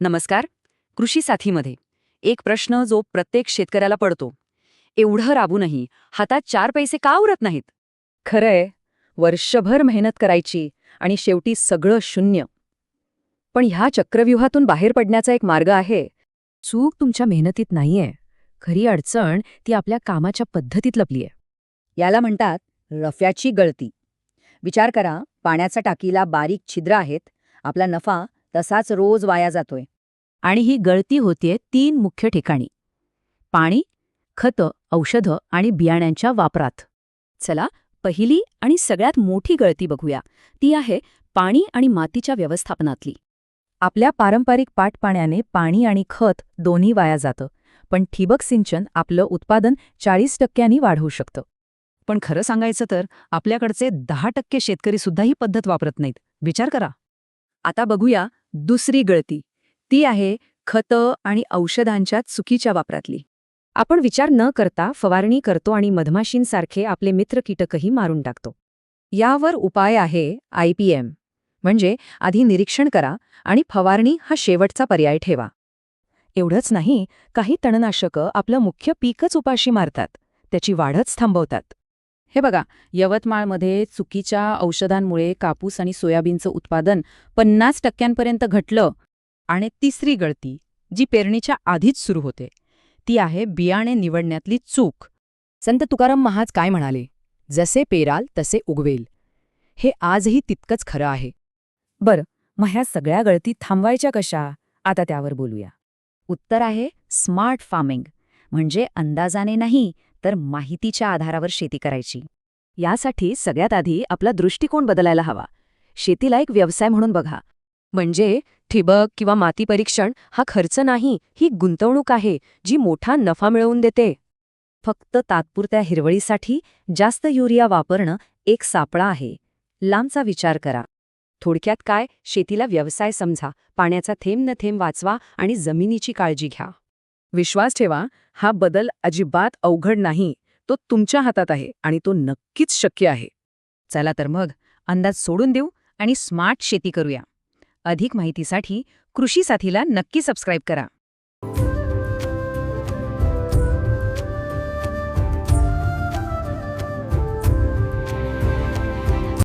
नमस्कार. कृषी साथीमध्ये एक प्रश्न जो प्रत्येक शेतकऱ्याला पडतो. एवढं राबूनही हातात 4 पैसे का उरत नाहीत? खरंय, वर्षभर मेहनत करायची आणि शेवटी सगळं शून्य. पण ह्या चक्रव्यूहातून बाहेर पडण्याचा एक मार्ग आहे. चूक तुमच्या मेहनतीत नाहीये. खरी अडचण ती आपल्या कामाच्या पद्धतीत लपलीये. याला म्हणतात रफ्याची गळती. विचार करा, पाण्याच्या टाकीला बारीक छिद्र आहेत, आपला नफा तसाच रोज वाया जातोय. आणि ही गळती होतीये 3 मुख्य ठिकाणी: पाणी, खतं, औषधं आणि बियाण्यांच्या वापरात. चला, पहिली आणि सगळ्यात मोठी गळती बघूया. ती आहे पाणी आणि मातीच्या व्यवस्थापनातली. आपल्या पारंपरिक पाटपाण्याने पाणी आणि खत दोन्ही वाया जातं, पण ठिबक सिंचन आपलं उत्पादन 40% वाढवू शकतं. पण खरं सांगायचं तर आपल्याकडचे 10% शेतकरी सुद्धा ही पद्धत वापरत नाहीत. विचार करा. आता बघूया दुसरी गळती. ती आहे खतं आणि औषधांच्या चुकीच्या वापरातली. आपण विचार न करता फवारणी करतो आणि मधमाशींसारखे आपले मित्र कीटकही मारून टाकतो. यावर उपाय आहे IPM, म्हणजे आधी निरीक्षण करा आणि फवारणी हा शेवटचा पर्याय ठेवा. एवढंच नाही, काही तणनाशकं आपलं मुख्य पीकच उपाशी मारतात, त्याची वाढच थांबवतात. हे बघा, यवतमाळमध्ये चुकीच्या औषधांमुळे कापूस आणि सोयाबीनचं उत्पादन 50% घटलं. आणि तिसरी गळती, जी पेरणीच्या आधीच सुरू होते, ती आहे बियाणे निवडण्यातली चूक. संत तुकाराम महाराज काय म्हणाले? जसे पेराल तसे उगवेल. हे आजही तितकंच खरं आहे. बरं, मग ह्या सगळ्या गळती थांबवायच्या कशा? आता त्यावर बोलूया. उत्तर आहे स्मार्ट फार्मिंग, म्हणजे अंदाजाने नाही तर माहितीच्या आधारावर शेती करायची. यासाठी सगळ्यात आधी आपला दृष्टिकोन बदलायला हवा. शेतीला एक व्यवसाय म्हणून बघा. म्हणजे ठिबक किंवा माती परीक्षण हा खर्च नाही, ही गुंतवणूक आहे जी मोठा नफा मिळवून देते. फक्त तात्पुरत्या हिरवळीसाठी जास्त युरिया वापरणं एक सापळा आहे. लांबचा विचार करा. थोडक्यात काय, शेतीला व्यवसाय समजा, पाण्याचा थेंब न थेंब वाचवा आणि जमिनीची काळजी घ्या. विश्वास ठेवा, हा बदल अजिबात अवघड नाही. तो तुमच्या हातात आहे आणि तो नक्कीच शक्य आहे. चला तर मग अंदाज सोडून देऊ आणि स्मार्ट शेती करूया. अधिक माहितीसाठी कृषी साथीला नक्की सबस्क्राईब करा.